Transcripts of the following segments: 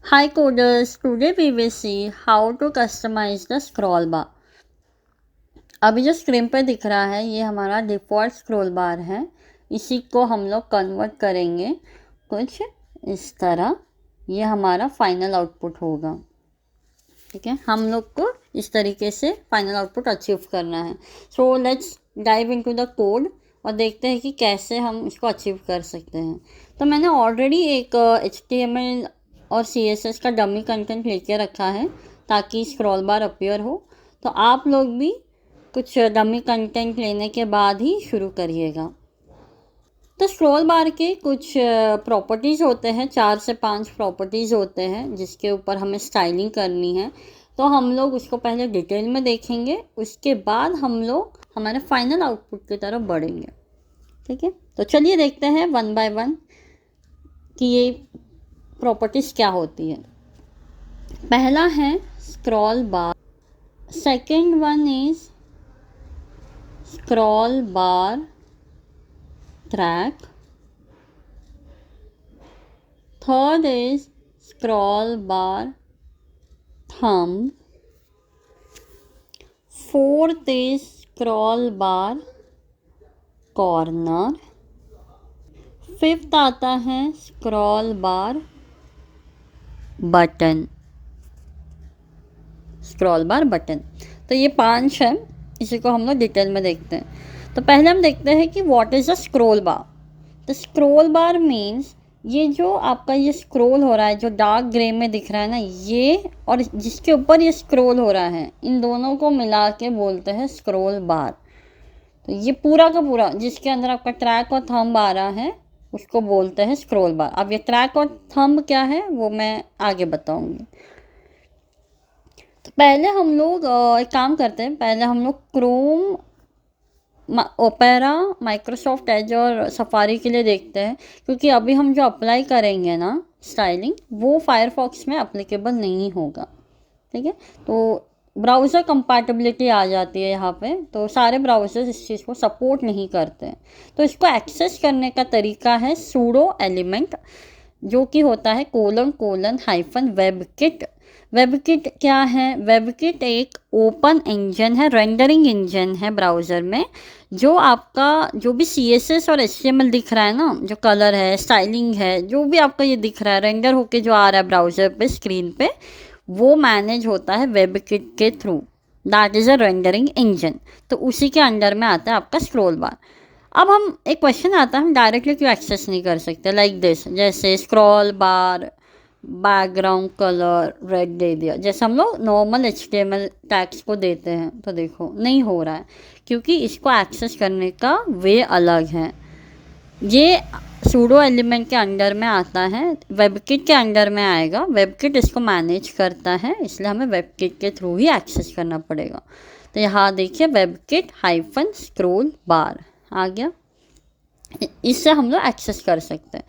Hi coders, today we will see how to customize the scroll bar. अभी जो screen पे दिख रहा है ये हमारा डिफ़ॉल्ट स्क्रॉल बार है। इसी को हम लोग कन्वर्ट करेंगे कुछ इस तरह। ये हमारा फाइनल आउटपुट होगा। ठीक है, हम लोग को इस तरीके से फाइनल आउटपुट अचीव करना है। So let's dive into the code और देखते हैं कि कैसे हम इसको अचीव कर सकते हैं। तो मैंने ऑलरेडी एक HTML और CSS का डमी कंटेंट लेके रखा है ताकि स्क्रॉल बार अपीयर हो। तो आप लोग भी कुछ डमी कंटेंट लेने के बाद ही शुरू करिएगा। तो स्क्रॉल बार के कुछ प्रॉपर्टीज़ होते हैं, 4 से 5 प्रॉपर्टीज़ होते हैं जिसके ऊपर हमें स्टाइलिंग करनी है। तो हम लोग उसको पहले डिटेल में देखेंगे, उसके बाद हम लोग हमारे फाइनल आउटपुट की तरफ बढ़ेंगे। ठीक है, तो चलिए देखते हैं वन बाय वन कि ये प्रॉपर्टीज़ क्या होती है। पहला है scroll bar, second one is scroll bar track, third is scroll bar thumb, fourth is scroll bar corner, fifth आता है स्क्रॉल बार बटन। स्क्रॉल बार बटन, तो ये 5 है। इसी को हम लोग डिटेल में देखते हैं। तो पहले हम देखते हैं कि what is a scroll bar. तो स्क्रॉल बार मीन्स ये जो आपका ये स्क्रॉल हो रहा है, जो डार्क ग्रे में दिख रहा है ना, ये और जिसके ऊपर ये स्क्रॉल हो रहा है, इन दोनों को मिला के बोलते हैं स्क्रॉल बार। तो ये पूरा का पूरा जिसके अंदर आपका ट्रैक और थंब आ रहा है उसको बोलते हैं स्क्रॉल बार। अब ये ट्रैक और थंब क्या है वो मैं आगे बताऊंगी। तो पहले हम लोग एक काम करते हैं, पहले हम लोग क्रोम, ओपेरा, माइक्रोसॉफ्ट एज और सफारी के लिए देखते हैं, क्योंकि अभी हम जो अप्लाई करेंगे ना स्टाइलिंग, वो फायरफॉक्स में अप्लीकेबल नहीं होगा। ठीक है, तो ब्राउज़र कंपैटिबिलिटी आ जाती है यहाँ पे, तो सारे ब्राउज़र्स इस चीज़ को सपोर्ट नहीं करते हैं। तो इसको एक्सेस करने का तरीका है सूडो एलिमेंट, जो कि होता है ::वेबकिट। वेबकिट क्या है? वेबकिट एक ओपन इंजन है, रेंडरिंग इंजन है ब्राउज़र में, जो आपका जो भी CSS और HTML दिख रहा है ना, जो कलर है, स्टाइलिंग है, जो भी आपका ये दिख रहा है रेंडर होके जो आ रहा है ब्राउज़र पे स्क्रीन पे, वो मैनेज होता है वेबकिट के through. That is a rendering engine. तो उसी के अंडर में आता है आपका स्क्रॉल बार। अब हम एक क्वेश्चन आता है, हम डायरेक्टली क्यों एक्सेस नहीं कर सकते लाइक दिस, जैसे scroll bar background colour red दे दिया, जैसे हम लोग नॉर्मल HTML टैग्स को देते हैं। तो देखो नहीं हो रहा है, क्योंकि इसको एक्सेस करने का वे अलग है। ये सूडो एलिमेंट के अंडर में आता है, वेबकिट के अंडर में आएगा। वेबकिट इसको मैनेज करता है, इसलिए हमें वेबकिट के थ्रू ही एक्सेस करना पड़ेगा। तो यहाँ देखिए वेबकिट हाइफन स्क्रॉल बार आ गया, इससे हम लोग एक्सेस कर सकते हैं।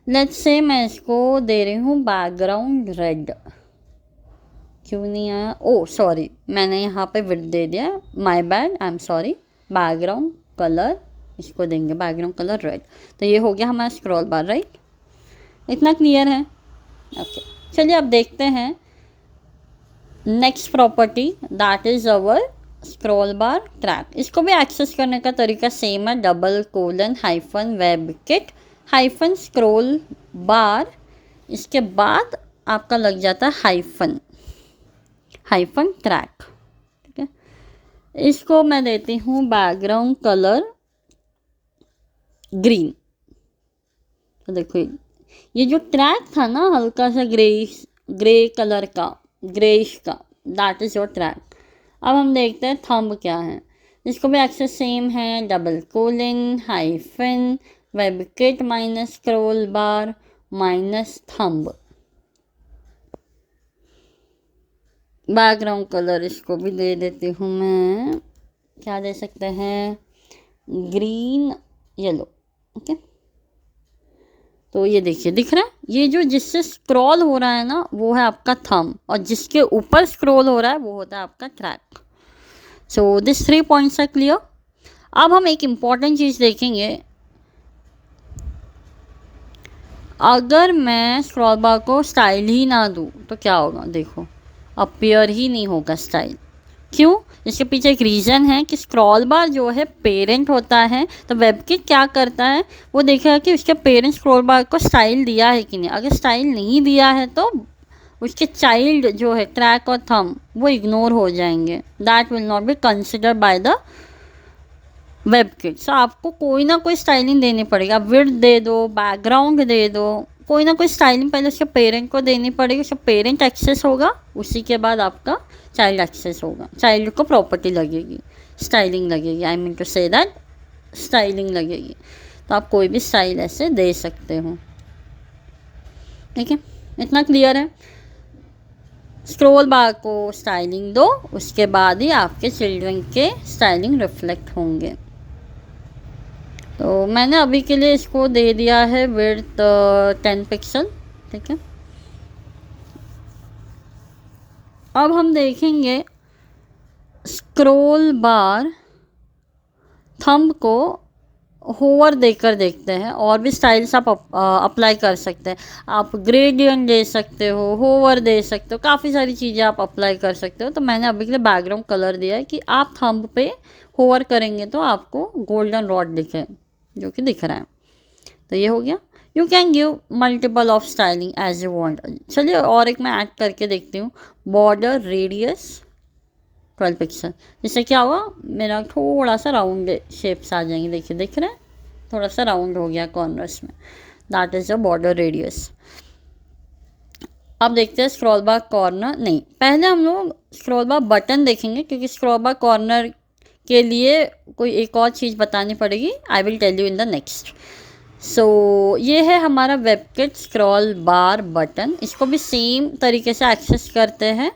लेट्स से मैं इसको दे रही हूँ बैकग्राउंड रेड। क्यों नहीं आया? ओ सॉरी, मैंने यहाँ पे विड्थ दे दिया, my bad, I am sorry. Background colour इसको देंगे बैकग्राउंड कलर रेड। तो ये हो गया हमारा स्क्रॉल बार, राइट? इतना क्लियर है? ओके, चलिए अब देखते हैं next property, that is our scroll bar track. इसको भी एक्सेस करने का तरीका सेम है, ::वेबकिट हाइफन स्क्रॉल बार, इसके बाद आपका लग जाता है हाइफन ट्रैक। ठीक है, इसको मैं देती हूँ बैकग्राउंड कलर ग्रीन। तो देखो ये जो ट्रैक था ना हल्का सा ग्रे कलर का, ग्रेइश का, दैट इज़ योर ट्रैक। अब हम देखते हैं थंब क्या है। इसको भी एक्सेस सेम है, :हाइफन वेबकिट माइनस स्क्रॉल बार माइनस थंब। बैकग्राउंड कलर इसको भी दे देती हूँ मैं, क्या दे सकते हैं, ग्रीन येलो। ओके, तो ये देखिए दिख रहा है, ये जो जिससे स्क्रॉल हो रहा है ना वो है आपका थंब, और जिसके ऊपर स्क्रॉल हो रहा है वो होता है आपका track. So this 3 points are clear. अब हम एक इम्पॉर्टेंट चीज़ देखेंगे, अगर मैं स्क्रॉल बार को स्टाइल ही ना दूँ तो क्या होगा, देखो अपीयर ही नहीं होगा स्टाइल। क्यों? इसके पीछे एक रीज़न है कि स्क्रॉल बार जो है पेरेंट होता है, तो वेबकिट क्या करता है, वो देखेगा कि उसके पेरेंट स्क्रॉल बार को स्टाइल दिया है कि नहीं। अगर स्टाइल नहीं दिया है तो उसके चाइल्ड जो है ट्रैक और थंब वो इग्नोर हो जाएंगे, that will not be considered by the WebKit. So आपको कोई ना कोई स्टाइलिंग देनी पड़ेगी, आप विड्थ दे दो, बैकग्राउंड दे दो, कोई ना कोई स्टाइलिंग पहले उसके पेरेंट को देनी पड़ेगी, उसका पेरेंट एक्सेस होगा, उसी के बाद आपका चाइल्ड एक्सेस होगा, चाइल्ड को प्रॉपर्टी लगेगी, स्टाइलिंग लगेगी, I mean to say that styling लगेगी। तो आप कोई भी स्टाइल ऐसे दे सकते हो, ठीक है, इतना क्लियर है। स्क्रॉल बार को स्टाइलिंग दो, उसके बाद ही आपके चिल्ड्रन के स्टाइलिंग रिफ्लेक्ट होंगे। तो मैंने अभी के लिए इसको दे दिया है विड्थ 10 पिक्सल, ठीक है। अब हम देखेंगे स्क्रॉल बार थंब को होवर देकर देखते हैं, और भी स्टाइल्स आप अप्लाई कर सकते हैं। आप ग्रेडियंट दे सकते हो, होवर दे सकते हो, काफ़ी सारी चीज़ें आप अप्लाई कर सकते हो। तो मैंने अभी के लिए बैकग्राउंड कलर दिया है कि आप थंब पे होवर करेंगे तो आपको गोल्डन रॉड दिखे, जो कि दिख रहा है। तो ये हो गया। You can give multiple of styling as you want. चलिए और एक मैं ऐड करके देखती हूँ, बॉर्डर रेडियस 12 पिक्सल। जिससे क्या हुआ, मेरा थोड़ा सा राउंड शेप्स आ जाएंगे, देखिए दिख रहे हैं, थोड़ा सा राउंड हो गया कॉर्नर्स में, that is the border radius. अब देखते हैं स्क्रॉल बार कॉर्नर, नहीं पहले हम लोग स्क्रॉल बार बटन देखेंगे, क्योंकि स्क्रॉल बार कॉर्नर के लिए कोई एक और चीज़ बतानी पड़ेगी, I will tell you in the next. So ये है हमारा वेबकिट स्क्रॉल बार बटन। इसको भी सेम तरीके से एक्सेस करते हैं।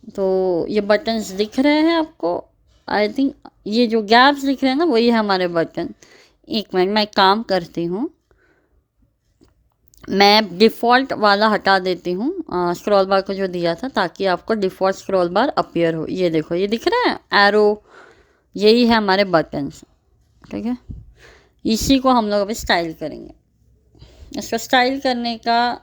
तो ये बटन्स दिख रहे हैं आपको, आई थिंक ये जो गैप्स दिख रहे हैं ना, वही है हमारे बटन। एक मिनट मैं काम करती हूँ, मैं डिफ़ॉल्ट वाला हटा देती हूँ स्क्रॉल बार को जो दिया था, ताकि आपको डिफ़ॉल्ट स्क्रॉल बार अपीयर हो। ये देखो, ये दिख रहा है एरो, यही है हमारे बटन्स, ठीक है। इसी को हम लोग अभी स्टाइल करेंगे। इसको स्टाइल करने का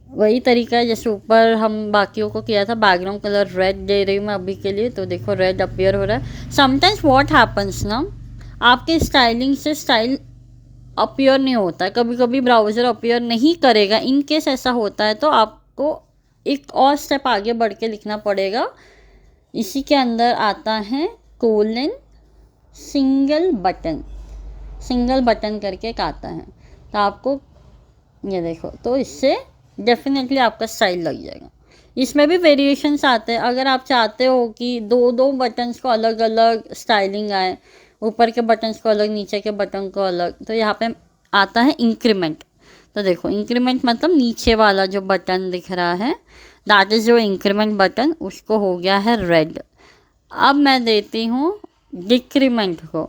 वही तरीका है जैसे ऊपर हम बाकियों को किया था। बैकग्राउंड कलर रेड दे रही हूँ मैं अभी के लिए, तो देखो रेड अपीयर हो रहा है। समटाइम्स व्हाट हैपन्स ना, आपके स्टाइलिंग से स्टाइल अपीयर नहीं होता है, कभी कभी ब्राउज़र अपीयर नहीं करेगा। इन केस ऐसा होता है तो आपको एक और स्टेप आगे बढ़ के लिखना पड़ेगा। इसी के अंदर आता है कोलन सिंगल बटन करके एक आता है, तो आपको ये देखो, तो इससे डेफिनेटली आपका स्टाइल लग जाएगा। इसमें भी वेरिएशंस आते हैं, अगर आप चाहते हो कि दो दो बटन्स को अलग अलग स्टाइलिंग आए, ऊपर के बटन्स को अलग, नीचे के बटन को अलग, तो यहाँ पे आता है इंक्रीमेंट। तो देखो इंक्रीमेंट मतलब नीचे वाला जो बटन दिख रहा है, दैट इज़ जो इंक्रीमेंट बटन, उसको हो गया है रेड। अब मैं देती हूँ डिक्रीमेंट को,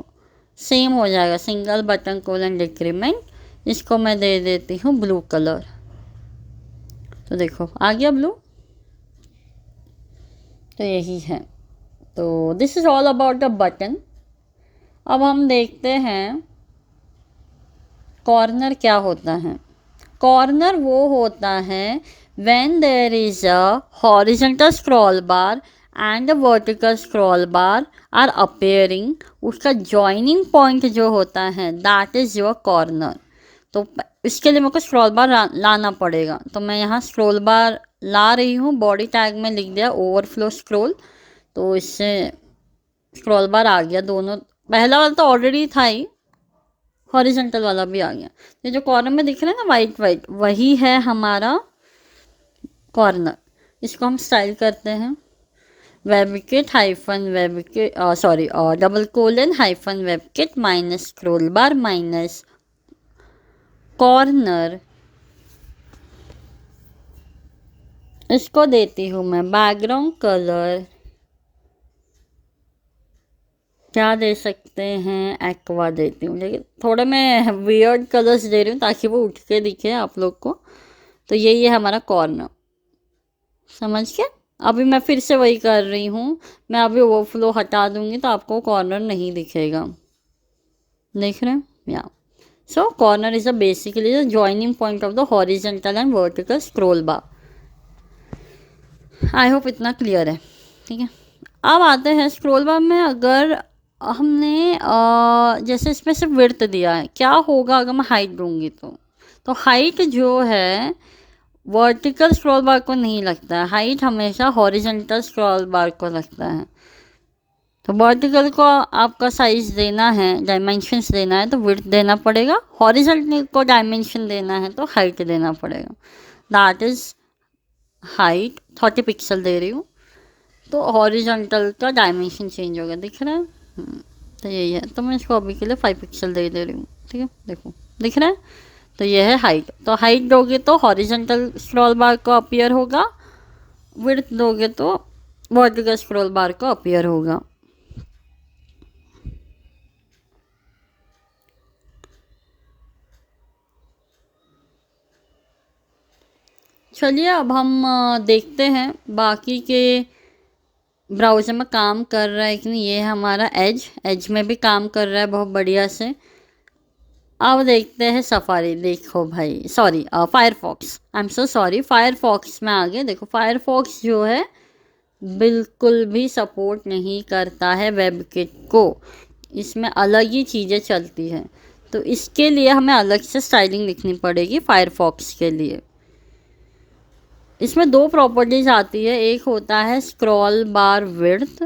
सेम हो जाएगा, सिंगल बटन कोलन डिक्रीमेंट, इसको मैं दे देती हूँ ब्लू कलर। तो देखो आ गया ब्लू। तो यही है, तो this is all about the button. अब हम देखते हैं कॉर्नर क्या होता है। कॉर्नर वो होता है when there is a horizontal scroll bar and a vertical scroll bar are appearing, उसका जॉइनिंग पॉइंट जो होता है दैट इज़ योर कॉर्नर। तो इसके लिए मेरे को स्क्रॉल बार लाना पड़ेगा, तो मैं यहाँ स्क्रॉल बार ला रही हूँ, बॉडी टैग में लिख दिया ओवरफ्लो स्क्रॉल, तो इससे स्क्रॉल बार आ गया। दोनों, पहला वाला तो ऑलरेडी था ही, हॉरिजॉन्टल वाला भी आ गया। ये जो कॉर्नर में दिख रहा है ना वाइट वाइट, वही है हमारा कॉर्नर। इसको हम स्टाइल करते हैं WebKit hyphen WebKit, sorry double colon hyphen WebKit minus scroll बार माइनस कॉर्नर। इसको देती हूँ मैं बैकग्राउंड कलर, क्या दे सकते हैं, एक्वा देती हूँ, लेकिन थोड़ा मैं वियर्ड कलर्स दे रही हूँ ताकि वो उठ के दिखे आप लोग को। तो यही है हमारा कॉर्नर, समझ के। अभी मैं फिर से वही कर रही हूँ, मैं अभी ओवरफ्लो हटा दूँगी तो आपको कॉर्नर नहीं दिखेगा, देख रहे हैं या। So corner is the basically the joining point of the horizontal and vertical scroll bar. I hope इतना क्लियर है, ठीक है। अब आते हैं स्क्रॉल बार में, अगर हमने जैसे इसमें सिर्फ विड्थ दिया है, क्या होगा अगर मैं हाइट दूंगी तो हाइट जो है वर्टिकल स्क्रॉल बार को नहीं लगता है, हाइट हमेशा हॉरिजेंटल स्क्रॉल बार को लगता है। तो वर्टिकल को आपका साइज देना है, डायमेंशंस देना है तो विड्थ देना पड़ेगा, हॉरिजेंटल को डायमेंशन देना है तो हाइट देना पड़ेगा। दैट इज़ हाइट 30 पिक्सल दे रही हूँ, तो हॉरिजॉन्टल का डायमेंशन चेंज होगा, दिख रहा है। तो यही है, तो मैं इसको अभी के लिए 5 पिक्सल दे रही हूँ, ठीक है। देखो दिख रहा है, तो ये है हाइट। तो हाइट दोगे तो हॉरिजॉन्टल स्क्रॉल बार को अपीयर होगा, विड्थ दोगे तो वर्टिकल स्क्रॉल बार को अपीयर होगा। चलिए अब हम देखते हैं बाकी के ब्राउज़र में काम कर रहा है कि नहीं। ये हमारा एज में भी काम कर रहा है बहुत बढ़िया से। अब देखते हैं सफारी। देखो भाई, sorry Firefox, I am so sorry, Firefox में आ गए। देखो फायरफॉक्स जो है बिल्कुल भी सपोर्ट नहीं करता है वेबकिट को, इसमें अलग ही चीज़ें चलती हैं। तो इसके लिए हमें अलग से स्टाइलिंग लिखनी पड़ेगी फायरफॉक्स के लिए। इसमें दो प्रॉपर्टीज आती है, एक होता है स्क्रॉल बार विड्थ,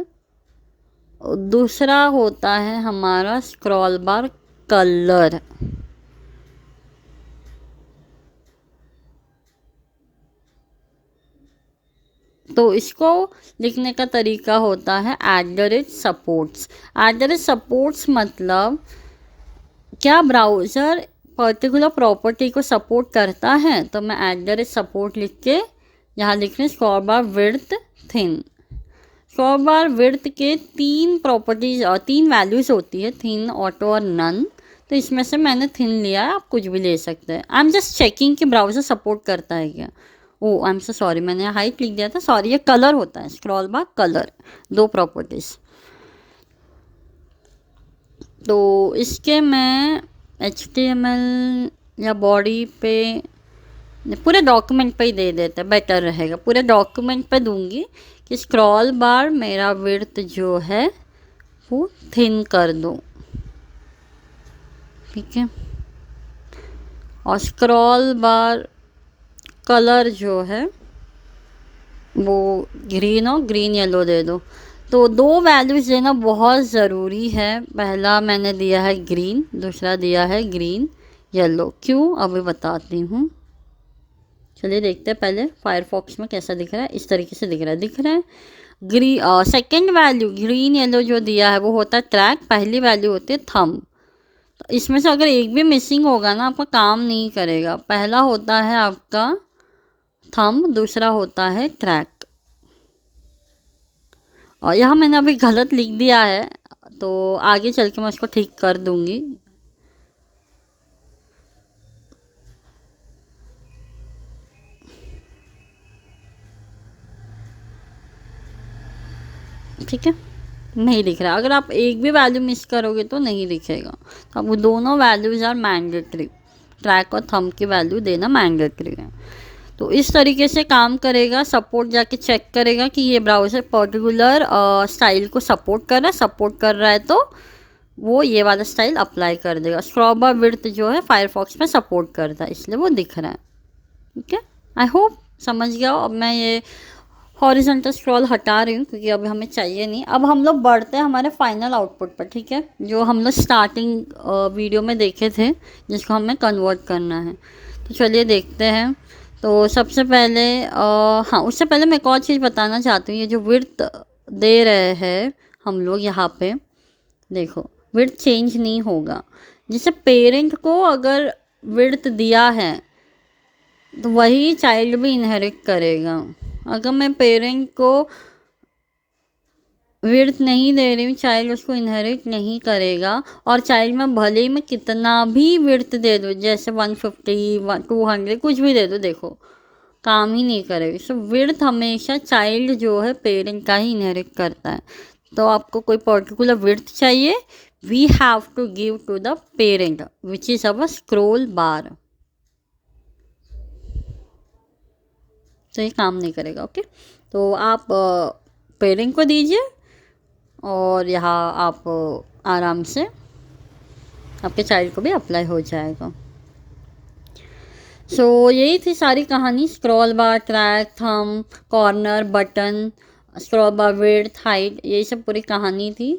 दूसरा होता है हमारा स्क्रॉल बार कलर। तो इसको लिखने का तरीका होता है @सपोर्ट्स। @सपोर्ट्स मतलब क्या ब्राउज़र पर्टिकुलर प्रॉपर्टी को सपोर्ट करता है, तो मैं @सपोर्ट लिख के यहाँ लिख रही हूँ स्क्रॉल बार विड्थ थिन। स्क्रॉल बार विड्थ के 3 प्रॉपर्टीज और 3 वैल्यूज़ होती है, थिन, ऑटो और नन। तो इसमें से मैंने थिन लिया है, आप कुछ भी ले सकते हैं। आई एम जस्ट चेकिंग कि ब्राउज़र सपोर्ट करता है क्या। ओ आई एम सो सॉरी, मैंने हाइट लिख दिया था, सॉरी। ये कलर होता है, स्क्रॉल बार कलर, 2 प्रॉपर्टीज़। तो इसके मैं HTML या बॉडी पे, पूरे डॉक्यूमेंट पे ही दे देते हैं, बेटर रहेगा। पूरे डॉक्यूमेंट पे दूंगी कि स्क्रॉल बार मेरा विड्थ जो है वो थिन कर दो, ठीक है। और स्क्रॉल बार कलर जो है वो ग्रीन हो, ग्रीन येलो दे दो। तो 2 वैल्यूज़ देना बहुत ज़रूरी है। पहला मैंने दिया है ग्रीन, दूसरा दिया है ग्रीन येलो। क्यों, अभी बताती हूँ। चलिए देखते हैं पहले फायरफॉक्स में कैसा दिख रहा है। इस तरीके से दिख रहा है। सेकेंड वैल्यू ग्रीन येलो जो दिया है वो होता है ट्रैक, पहली वैल्यू होती है थंब। तो इसमें से अगर एक भी मिसिंग होगा ना, आपका काम नहीं करेगा। पहला होता है आपका थंब, दूसरा होता है ट्रैक। और यहाँ मैंने अभी गलत लिख दिया है, तो आगे चल के मैं उसको ठीक कर दूंगी। ठीक है, नहीं दिख रहा। अगर आप एक भी वैल्यू मिस करोगे तो नहीं दिखेगा। तो अब दोनों वैल्यूज आर मैंडेटरी, ट्रैक और थंब की वैल्यू देना मैंडेटरी है। तो इस तरीके से काम करेगा। सपोर्ट जाके चेक करेगा कि ये ब्राउज़र पर्टिकुलर स्टाइल को सपोर्ट कर रहा है तो वो ये वाला स्टाइल अप्लाई कर देगा। स्क्रॉल बार विड्थ जो है फायरफॉक्स में सपोर्ट करता है, इसलिए वो दिख रहा है, ठीक है। आई होप समझ गया हो। अब मैं ये हॉरिजॉन्टल स्क्रॉल हटा रही हूँ क्योंकि अब हमें चाहिए नहीं। अब हम लोग बढ़ते हैं हमारे फाइनल आउटपुट पर, ठीक है, जो हम लोग स्टार्टिंग वीडियो में देखे थे, जिसको हमें कन्वर्ट करना है। तो चलिए देखते हैं। तो सबसे पहले हाँ, उससे पहले मैं एक और चीज़ बताना चाहती हूँ। ये जो विड्थ दे रहे हैं हम लोग यहाँ पे, देखो विड्थ चेंज नहीं होगा। जैसे पेरेंट को अगर विड्थ दिया है तो वही चाइल्ड भी इनहेरिट करेगा। अगर मैं पेरेंट को विड्थ नहीं दे रही हूँ, चाइल्ड उसको इनहेरिट नहीं करेगा। और चाइल्ड में भले ही मैं कितना भी विड्थ दे दूँ, जैसे 150 200 कुछ भी दे दो, देखो काम ही नहीं करेगी। सो विड्थ हमेशा चाइल्ड जो है पेरेंट का ही इनहेरिट करता है। तो आपको कोई पर्टिकुलर विड्थ चाहिए, we have to give to the parent which is our scroll bar. तो ये काम नहीं करेगा। ओके, तो आप पेरेंट को दीजिए और यहाँ आप आराम से आपके चाइल्ड को भी अप्लाई हो जाएगा। सो यही थी सारी कहानी। स्क्रॉल बार, track, thumb, corner, button, scroll बार, विड्थ, हाइट, यही सब पूरी कहानी थी।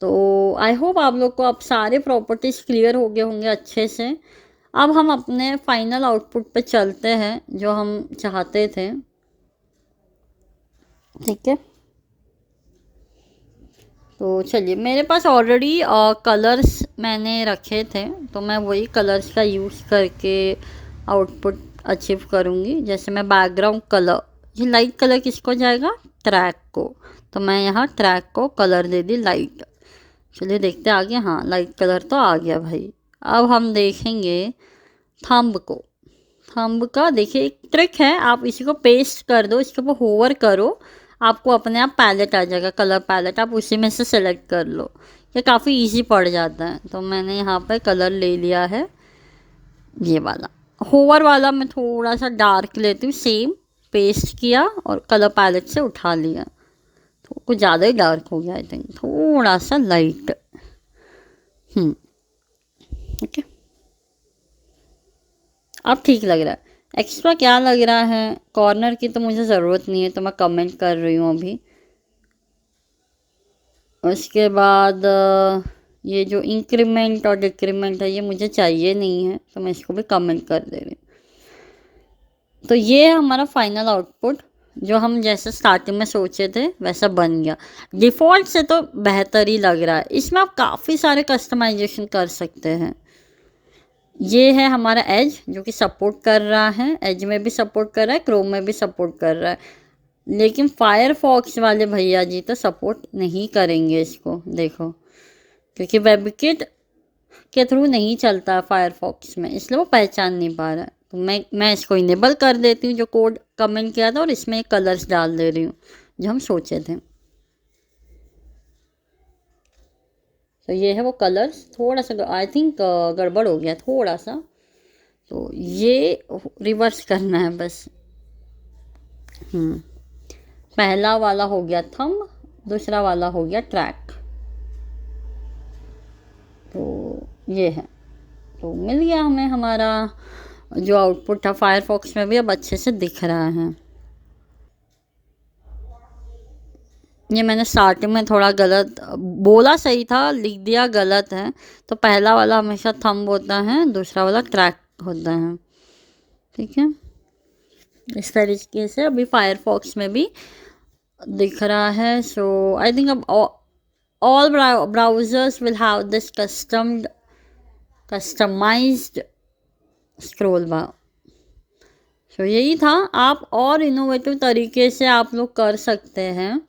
तो आई होप आप लोग को अब सारे प्रॉपर्टीज़ क्लियर हो गए होंगे अच्छे से। अब हम अपने फाइनल आउटपुट पे चलते हैं जो हम चाहते थे। ठीक है, तो चलिए, मेरे पास ऑलरेडी कलर्स मैंने रखे थे, तो मैं वही कलर्स का यूज़ करके आउटपुट अचीव करूँगी। जैसे मैं बैकग्राउंड कलर, ये लाइट कलर किसको जाएगा, ट्रैक को, तो मैं यहाँ ट्रैक को कलर दे दी लाइट। चलिए देखते आगे। हाँ, लाइट कलर तो आ गया भाई। अब हम देखेंगे थंब को। थंब का देखिए एक ट्रिक है, आप इसी को पेस्ट कर दो, इसके ऊपर होवर करो, आपको अपने आप पैलेट आ जाएगा, कलर पैलेट, आप उसी में से सेलेक्ट कर लो। ये काफ़ी इजी पड़ जाता है। तो मैंने यहाँ पर कलर ले लिया है, ये वाला होवर वाला मैं थोड़ा सा डार्क लेती हूँ, सेम पेस्ट किया और कलर पैलेट से उठा लिया। तो कुछ ज़्यादा ही डार्क हो गया आई थिंक, थोड़ा सा लाइट। ओके, अब ठीक लग रहा है। एक्स्ट्रा क्या लग रहा है, कॉर्नर की तो मुझे ज़रूरत नहीं है, तो मैं कमेंट कर रही हूँ अभी। उसके बाद ये जो इंक्रीमेंट और डिक्रीमेंट है ये मुझे चाहिए नहीं है, तो मैं इसको भी कमेंट कर दे रही हूँ। तो ये है हमारा फाइनल आउटपुट, जो हम जैसे स्टार्टिंग में सोचे थे वैसा बन गया। डिफ़ॉल्ट से तो बेहतर ही लग रहा है, इसमें आप काफ़ी सारे कस्टमाइजेशन कर सकते हैं। ये है हमारा एज जो कि सपोर्ट कर रहा है, एज में भी सपोर्ट कर रहा है, क्रोम में भी सपोर्ट कर रहा है, लेकिन फायरफॉक्स वाले भैया जी तो सपोर्ट नहीं करेंगे इसको, देखो, क्योंकि वेबकिट के थ्रू नहीं चलता फायरफॉक्स में, इसलिए वो पहचान नहीं पा रहा है। तो मैं इसको इनेबल कर देती हूँ जो कोड कमेंट किया था, और इसमें कलर्स डाल दे रही हूँ जो हम सोचे थे। तो ये है वो कलर्स। थोड़ा सा आई थिंक गड़बड़ हो गया थोड़ा सा, तो ये रिवर्स करना है बस। पहला वाला हो गया थंब, दूसरा वाला हो गया ट्रैक। तो ये है, तो मिल गया हमें हमारा जो आउटपुट था। फायरफॉक्स में भी अब अच्छे से दिख रहा है। ये मैंने स्टार्टिंग में थोड़ा गलत बोला, सही था, लिख दिया गलत है। तो पहला वाला हमेशा थंब होता है, दूसरा वाला ट्रैक होता है। ठीक है, इस तरीके से अभी फायरफॉक्स में भी दिख रहा है। सो आई थिंक अब all browsers will have this customized scroll bar। तो यही था, आप और इनोवेटिव तरीके से आप लोग कर सकते हैं।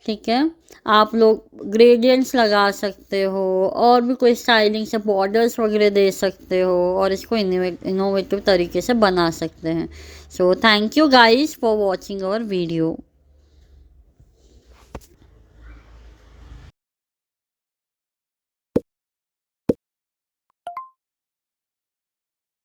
ठीक है, आप लोग ग्रेडियंट्स लगा सकते हो, और भी कोई स्टाइलिंग से बॉर्डर्स वगैरह दे सकते हो, और इसको इनोवेटिव तरीके से बना सकते हैं। So thank you guys for watching our video.